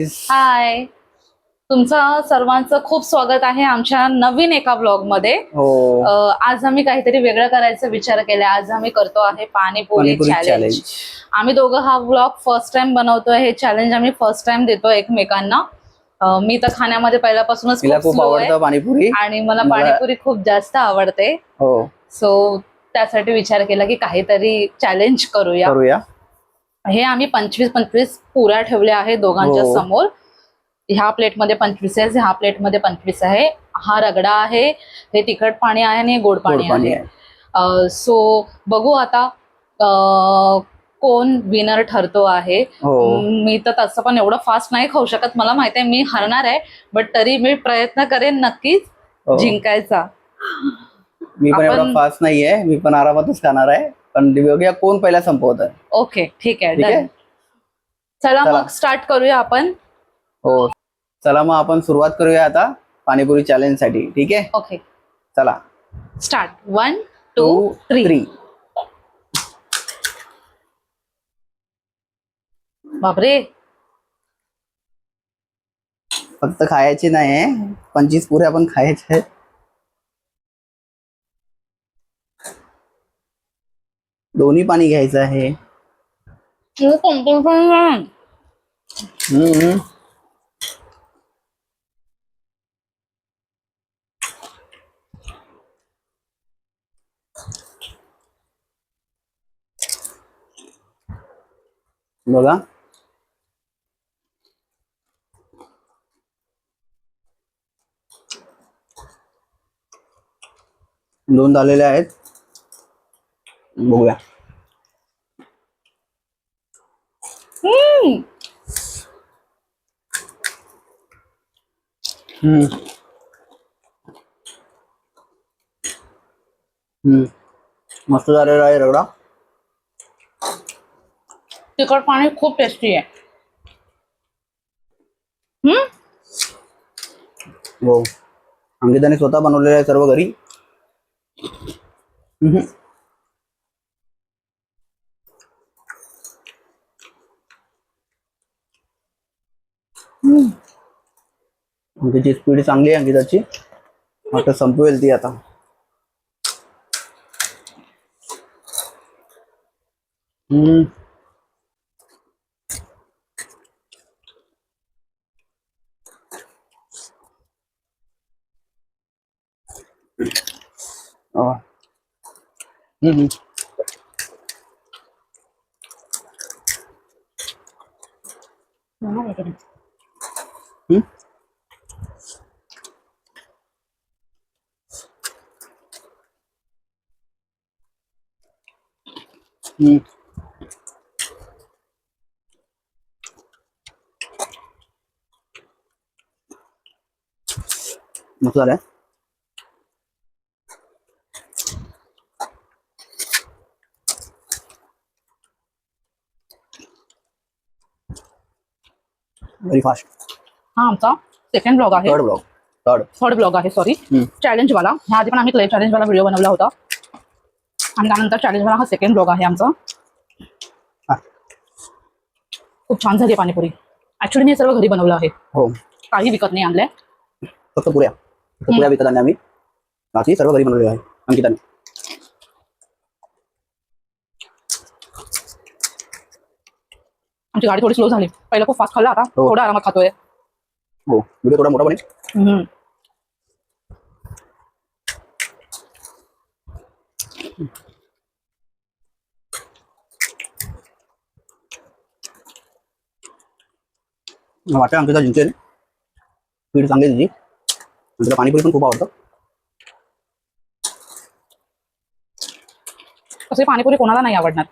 हाय, तुमचं सर्वांचं खूप स्वागत आहे आमच्या नवीन एका ब्लॉग मध्ये. आज आम्ही काहीतरी वेगळं करायचा विचार केला. आज आम्ही करतो आहे पाणीपुरी चॅलेंज. आम्ही दोघं हा ब्लॉग फर्स्ट टाइम बनवतोय. हे चॅलेंज आम्ही फर्स्ट टाइम देतो एकमेकांना. मी तर खाण्यामध्ये पहिल्यापासूनच खूप आवडतं पाणीपुरी आणि मला पाणीपुरी खूप जास्त आवडते. सो त्यासाठी विचार केला की काहीतरी चॅलेंज करूया. हे आम्ही 25 पुऱ्या ठेवल्या आहे दोघांच्या समोर. ह्या प्लेटमध्ये 25 आहे, ह्या प्लेटमध्ये 25 आहे. हा रगडा आहे, हे तिखट पाणी आहे आणि गोड पाणी आहे. सो बघू आता कोण विनर ठरतो आहे. मी तर तसं पण एवढं फास्ट नाही खाऊ शकत. मला माहिती आहे मी हरणार आहे, बट तरी मी प्रयत्न करेन नक्कीच जिंकायचा. मी पण एवढा फास्ट नाहीये, मी पण आरामातच खाणार आहे. पण बघूया कोण पहिला संपवत आहे. ओके, ठीक आहे. चला मग स्टार्ट करूया आपण. हो, चला मग आपण सुरुवात करूया आता पाणीपुरी चॅलेंज साठी. ठीक आहे, ओके, चला स्टार्ट. 1 2 3. बापरे, फक्त खायची नाही, 25 पुऱ्या पण खायच्या आहेत. दोन्ही पाणी घ्यायचं आहे. बघा, दोन झालेले आहेत. बघूया. मस्त झालेला आहे रगडा. तिखट पाणी खूप टेस्टी आहे. हो, अंकिताने स्वतः बनवलेलं आहे सर्व घरी. अंकिताची स्पीड चांगली आहे. अंकिताची आता संपवेल ती आता. मस्त झालंय. Very fast. हा आमचा सेकंड ब्लॉग आहे. थर्ड ब्लॉग आहे, सॉरी. चॅलेंज वाला. ह्या आधी पण आम्ही क्ले चॅलेंज वाला व्हिडिओ बनवला होता आणि त्यानंतर चॅलेंज वाला हा सेकंड ब्लॉग आहे आमचा. खूप छान झाली पाणीपुरी. ऍक्च्युली मी सर्व घरी बनवलं आहे. हो, काही विकत नाही आणलंय. फक्त पुऱ्या विकत आणल्या आम्ही. बाकी सर्व घरी बनवलेलं आहे अंकिताने. आमची गाडी थोडी स्लो झाली. पहिला खूप फास्ट खाल्ला, आता थोडा आरामात खातोय. हो, व्हिडिओ थोडा मोठा बनेल. वाटतं अंकिता जिंकेल. स्पीड चांगली आहे तिची. तुला पाणीपुरी पण खूप आवडतं. तसे पाणीपुरी कोणाला नाही आवडणार.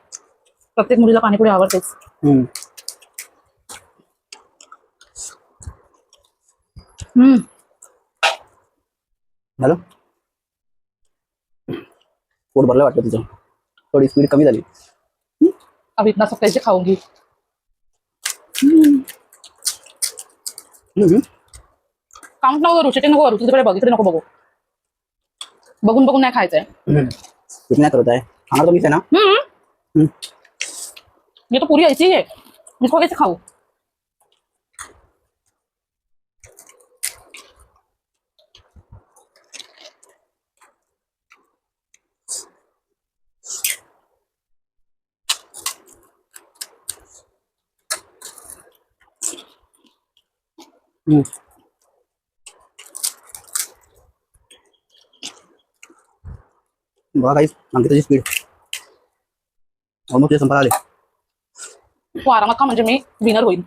प्रत्येक मुलीला पाणीपुरी आवडतेच. झालं, पोट भरलं वाटतं तिचं. थोडी स्पीड कमी झाली. अब इतना सब कैसे खाऊंगी. काउंट नको करू, चिटिंग नको करू. तुझ्याकडे बघ, इकडे नको बघू. बघून बघून नाही खायचंय. कितना करता है खाना तो मीठ है ना। ये तो पूरी ऐसी ही है, इसको कैसे खाऊं। हम्म. बघा गाईस अंकिताची स्पीड ऑलमोस्ट संपायला आले. तू आरामात खा म्हणजे मी विनर होईल.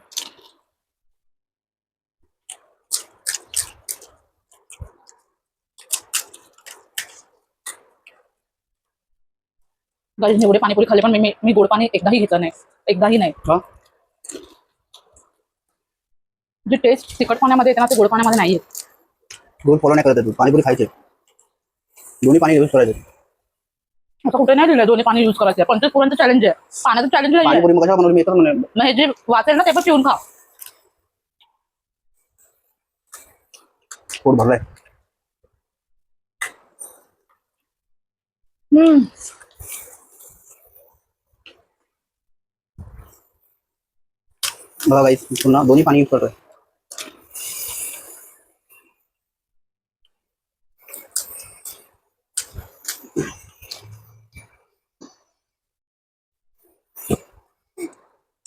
गाईस एवढे पाणीपुरी खाल्ले पण मी गोड पाणी एकदाही घेतलं नाही. एकदाही नाही. हा जी टेस्ट तिखट पाण्यामध्ये येते ना ते गोड पाण्यामध्ये नाही येत. गोल फॉलो नाही करत तू. पाणीपुरी खायचे दोन्ही पाणी यूज करायचे. आता कुठे नाही दिलं दोन्ही पाणी यूज करायचं. 25 पुऱ्यांचं चॅलेंज आहे. पाण्याचं चॅलेंज नाही. पाणीपुरी मग कशा बनवली मी एकच म्हणेन. मग हे जे वाचेल ना ते पण पिऊन खा. पोट भरलाय. बघा गाईस पुन्हा दोन्ही पाणी यूज करतोय.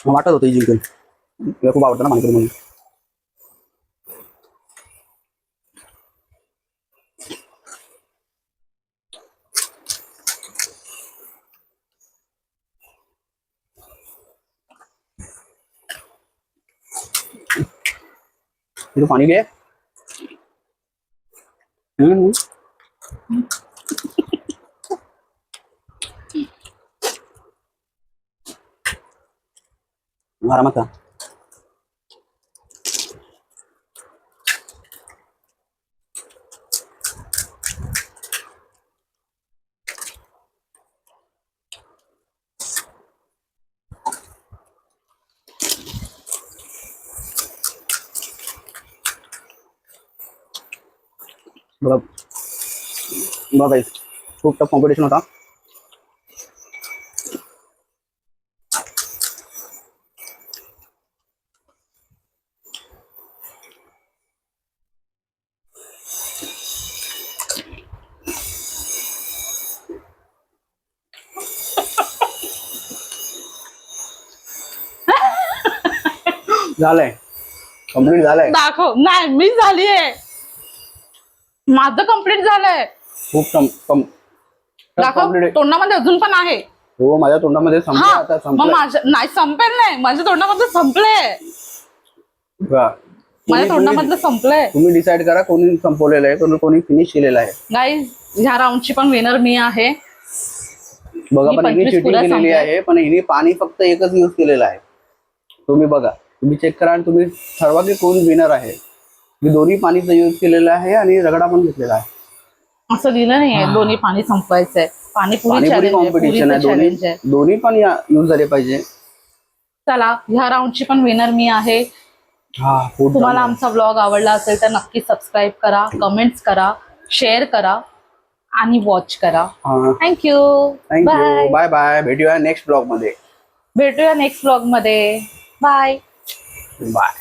वाटत होतं जिंकेल. मला खूप आवडतं ना पाणीपुरी म्हणून. तू पाणी घे. आरामात खा. बघा बघा खूप टफ कॉम्पिटिशन होता. झालंय कम्प्लीट झालंय. दाखव. नाही मी झालीये. माझं कम्प्लीट झालंय. खूप दाखव. तोंडामध्ये अजून पण आहे. हो माझ्या तोंडामध्ये संपलं आता. मग संपलं माझ्या नाही संपेल नाही. माझ्या तोंडामधलं संपलंय. माझ्या तोंडामधलं संपलंय. तुम्ही डिसाइड करा कोणी संपवलेलं आहे कोणी फिनिश केलेलं आहे. गाईज ह्या राऊंडची पण विनर मी आहे. बघा पण हिने चिटिंग केलेली आहे. पण हिने पाणी फक्त एकच यूज केलेलं आहे. तुम्ही बघा तुम्ही चेक करा आणि तुम्ही ठरवा की कोण विनर आहे. मी दोन्ही पाणीचा यूज केलेला आहे आणि रगडा पण घेतलेला आहे. असं लिहिलं नाहीये दोन्ही पाणी संपवायचंय. पाणीपुरी कॉम्पिटिशन आहे. दोन्ही पण यूज झाले पाहिजे. चला ह्या राऊंडची पण विनर मी आहे. तुम्हाला आमचा ब्लॉग आवडला असेल तर नक्की सबस्क्राईब करा, कमेंट्स करा, शेअर करा आणि वॉच करा. थँक्यू. Bye bye. भेटूया नेक्स्ट ब्लॉग मध्ये. बाय. बाय.